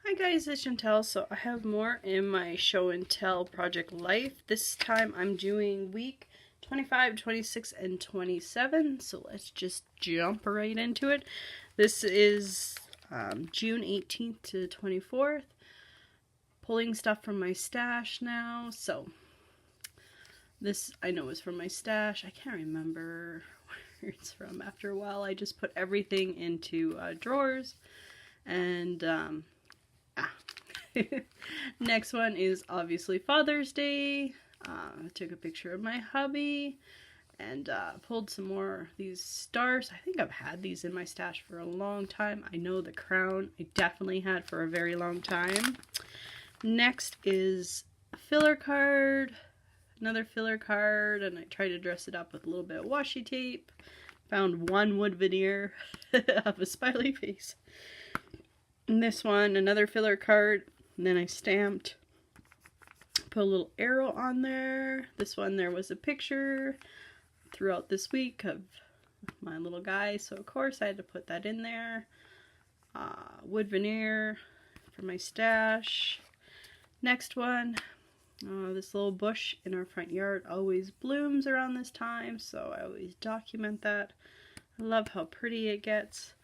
Hi guys, it's Shantele. So I have more in my show and tell project life. This time I'm doing week 25, 26, and 27. So let's just jump right into it. This is June 18th to 24th. Pulling stuff from my stash now. So this I know is from my stash. I can't remember where it's from after a while. I just put everything into drawers and next one is obviously Father's Day. I took a picture of my hubby and pulled some more of these stars. I think I've had these in my stash for a long time. I know the crown I definitely had for a very long time. Next is a filler card, another filler card, and I tried to dress it up with a little bit of washi tape. Found one wood veneer of a smiley face. And this one, another filler card. And then I stamped, put a little arrow on there. This one, there was a picture throughout this week of my little guy, so of course I had to put that in there. Wood veneer for my stash. Next one, this little bush in our front yard always blooms around this time, so I always document that. I love how pretty it gets.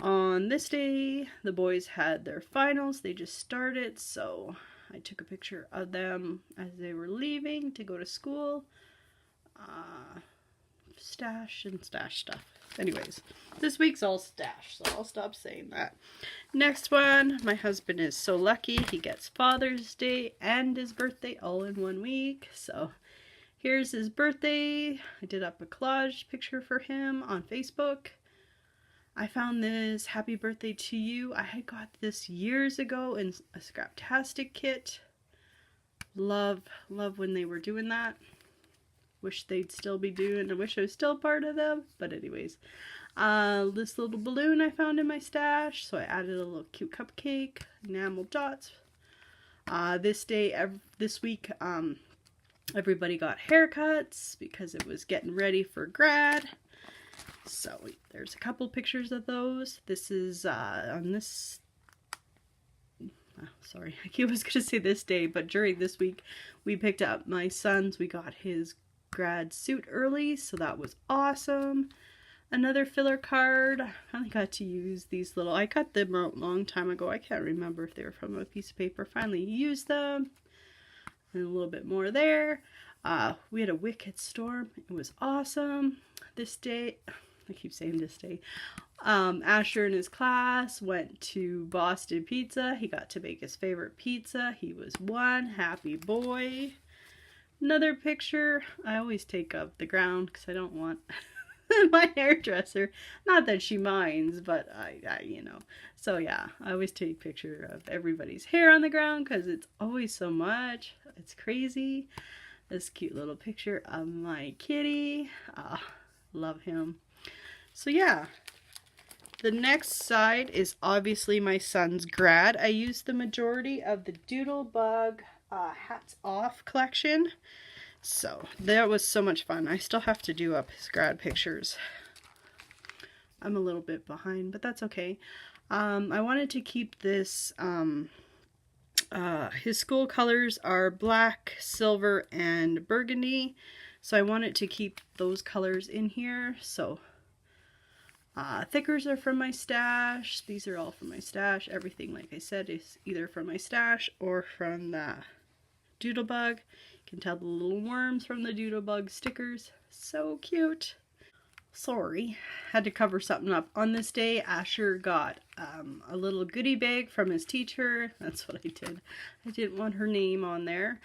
On this day, the boys had their finals. They just started, so I took a picture of them as they were leaving to go to school. Stash and stash stuff. Anyways, this week's all stash, so I'll stop saying that. Next one, my husband is so lucky. He gets Father's Day and his birthday all in 1 week. So here's his birthday. I did up a collage picture for him on Facebook. I found this Happy Birthday to You. I had got this years ago in a Scraptastic kit. Love when they were doing that. Wish they'd still be doing. I wish I was still part of them. But anyways, this little balloon I found in my stash. So I added a little cute cupcake, enamel dots. This week, everybody got haircuts because it was getting ready for grad. So there's a couple pictures of those. This is on this, sorry, I was going to say this day, but during this week we picked up my son's. We got his grad suit early, so that was awesome. Another filler card. I finally got to use these little, I cut them a long time ago. I can't remember if they were from a piece of paper. Finally used them. And a little bit more there. We had a wicked storm. It was awesome. This day, I keep saying this day, Asher and his class went to Boston Pizza. He got to make his favorite pizza. He was one happy boy. Another picture. I always take up the ground because I don't want my hairdresser. Not that she minds, but I you know. So yeah, I always take a picture of everybody's hair on the ground because it's always so much. It's crazy. This cute little picture of my kitty. Love him. So yeah, the next side is obviously my son's grad. I used the majority of the Doodlebug Hats Off collection. So that was so much fun. I still have to do up his grad pictures. I'm a little bit behind, but that's okay. I wanted to keep this, his school colors are black, silver, and burgundy. So I wanted to keep those colors in here. So thickers are from my stash. These are all from my stash. Everything, like I said, is either from my stash or from the Doodlebug. You can tell the little worms from the Doodlebug stickers. So cute. Sorry, had to cover something up. On this day, Asher got a little goodie bag from his teacher. That's what I did. I didn't want her name on there.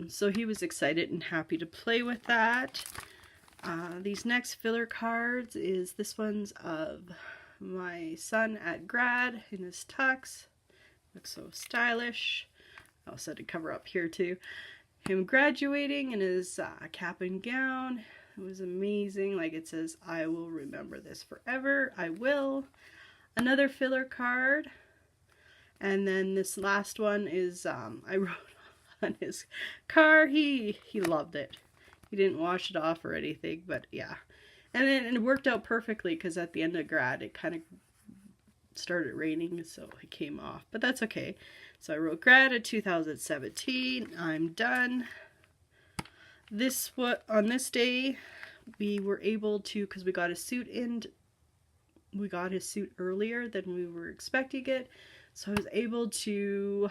So he was excited and happy to play with that. These next filler cards is this one's of my son at grad in his tux. Looks so stylish. I also had to cover up here too. Him graduating in his cap and gown. It was amazing. Like it says, I will remember this forever. I will. Another filler card. And then this last one is, I wrote on his car. He loved it. He didn't wash it off or anything, but yeah. And then it worked out perfectly because at the end of grad, it kind of started raining, so it came off, but that's okay. So I wrote grad at 2017. I'm done. On this day, we were able to, because we got his suit earlier than we were expecting it. So I was able to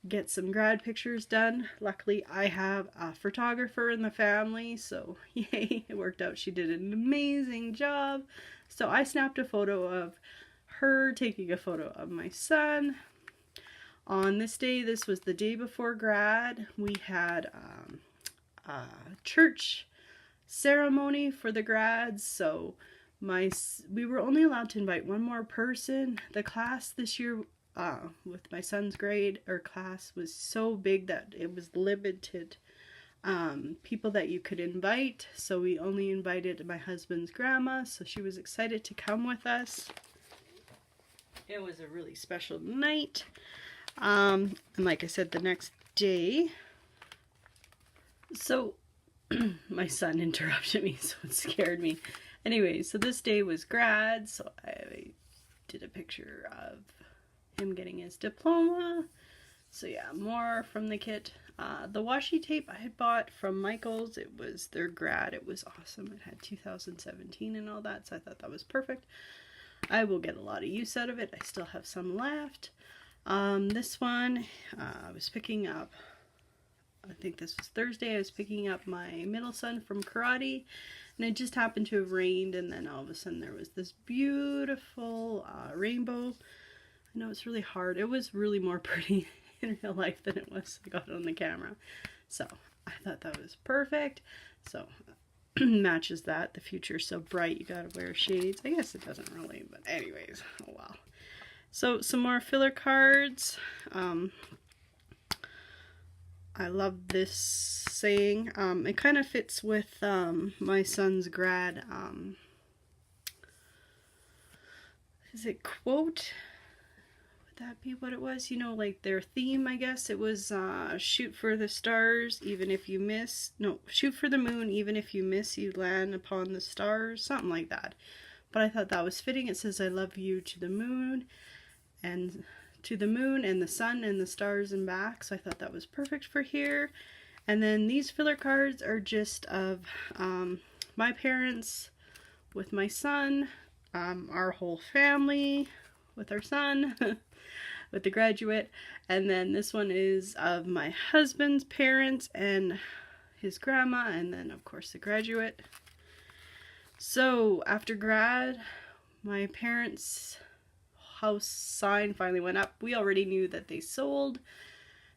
get some grad pictures done. Luckily, I have a photographer in the family, so yay, it worked out. She did an amazing job. So I snapped a photo of her taking a photo of my son. On this day, this was the day before grad, we had a church ceremony for the grads, so we were only allowed to invite one more person. The class this year with my son's grade or class was so big that it was limited people that you could invite, so we only invited my husband's grandma, so she was excited to come with us. It was a really special night. And like I said, the next day, so my son interrupted me, so it scared me. Anyway, so this day was grad, so I did a picture of him getting his diploma. So yeah, more from the kit. The washi tape I had bought from Michael's, it was their grad. It was awesome. It had 2017 and all that, so I thought that was perfect. I will get a lot of use out of it. I still have some left. This one, I was picking up, I think this was Thursday, I was picking up my middle son from karate, and it just happened to have rained, and then all of a sudden there was this beautiful rainbow. I know it's really hard. It was really more pretty in real life than it was I got it on the camera. So I thought that was perfect. So matches that. The future's so bright, you gotta wear shades. I guess it doesn't really, but anyways, oh well. So some more filler cards. I love this saying. It kind of fits with my son's grad. Is it quote? Would that be what it was? You know, like their theme, I guess. It was shoot for the stars, even if you miss. No, shoot for the moon, even if you miss, you land upon the stars. Something like that. But I thought that was fitting. It says, I love you to the moon. And to the moon and the sun and the stars and back, so I thought that was perfect for here. And then these filler cards are just of my parents with my son, our whole family with our son, with the graduate, and then this one is of my husband's parents and his grandma, and then of course the graduate. So after grad, my parents' house sign finally went up. We already knew that they sold,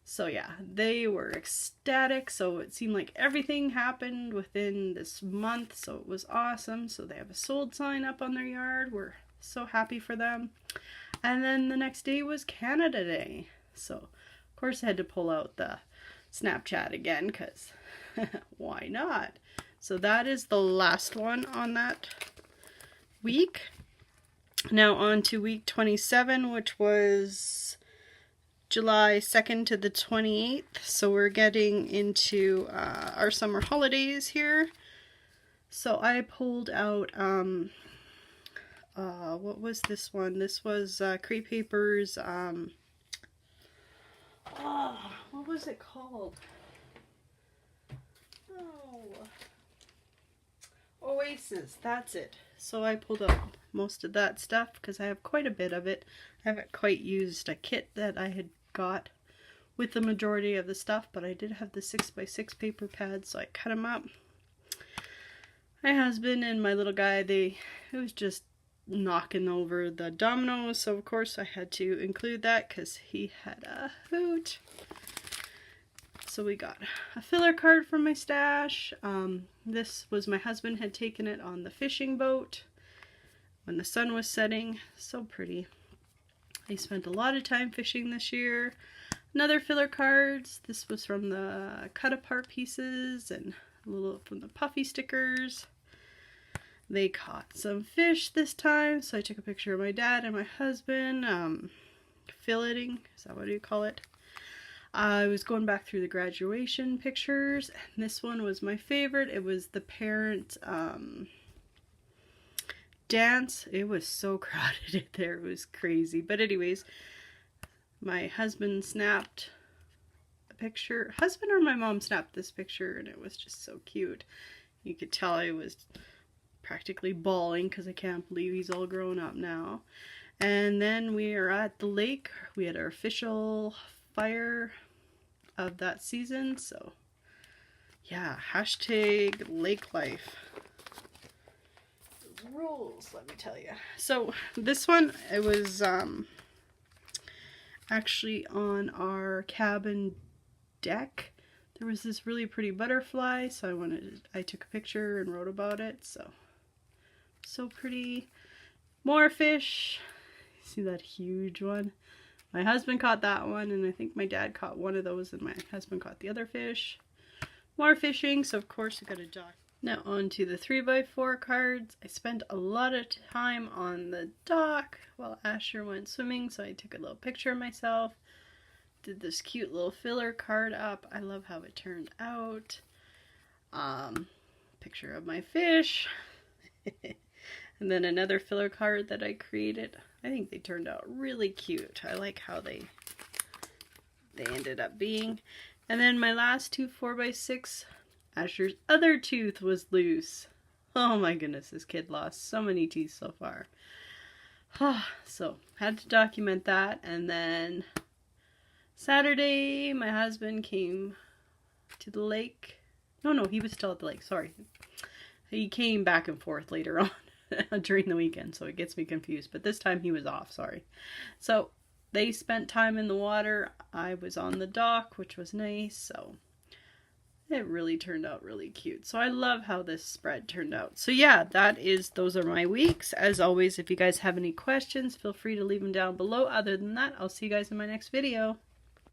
so yeah, they were ecstatic. So it seemed like everything happened within this month, so it was awesome. So they have a sold sign up on their yard. We're so happy for them. And then the next day was Canada Day, so of course I had to pull out the Snapchat again, because why not? So that is the last one on that week. Now on to week 27, which was July 2nd to the 28th. So we're getting into our summer holidays here. So I pulled out, what was this one? This was Crepe Paper's, what was it called? Oh, Oasis, that's it. So I pulled out most of that stuff because I have quite a bit of it. I haven't quite used a kit that I had got with the majority of the stuff, but I did have the 6x6 paper pads, so I cut them up. My husband and my little guy, it was just knocking over the dominoes, so of course I had to include that because he had a hoot. So we got a filler card from my stash. This was my husband had taken it on the fishing boat when the sun was setting. So pretty. I spent a lot of time fishing this year. Another filler cards. This was from the cut apart pieces and a little from the puffy stickers. They caught some fish this time, so I took a picture of my dad and my husband filleting. Is that what you call it? I was going back through the graduation pictures, and this one was my favorite. It was the parent dance, it was so crowded in there. It was crazy. But anyways, my husband snapped a picture. Husband or my mom snapped this picture, and it was just so cute. You could tell I was practically bawling because I can't believe he's all grown up now. And then we are at the lake. We had our official fire of that season. So yeah, hashtag lake life. Rules, let me tell you. So this one, it was actually on our cabin deck. There was this really pretty butterfly, so I took a picture and wrote about it. So pretty. More fish. See that huge one? My husband caught that one, and I think my dad caught one of those, and my husband caught the other fish. More fishing, so of course I got a dock. Now on to the 3x4 cards. I spent a lot of time on the dock while Asher went swimming, so I took a little picture of myself. Did this cute little filler card up. I love how it turned out. Picture of my fish. And then another filler card that I created. I think they turned out really cute. I like how they ended up being. And then my last two 4x6, Asher's other tooth was loose. Oh my goodness, this kid lost so many teeth so far. So, had to document that. And then Saturday, my husband came to the lake. No, he was still at the lake, sorry. He came back and forth later on during the weekend, so it gets me confused. But this time he was off, sorry. So, they spent time in the water. I was on the dock, which was nice, so it really turned out really cute. So I love how this spread turned out. So yeah, those are my weeks. As always, if you guys have any questions, feel free to leave them down below. Other than that, I'll see you guys in my next video.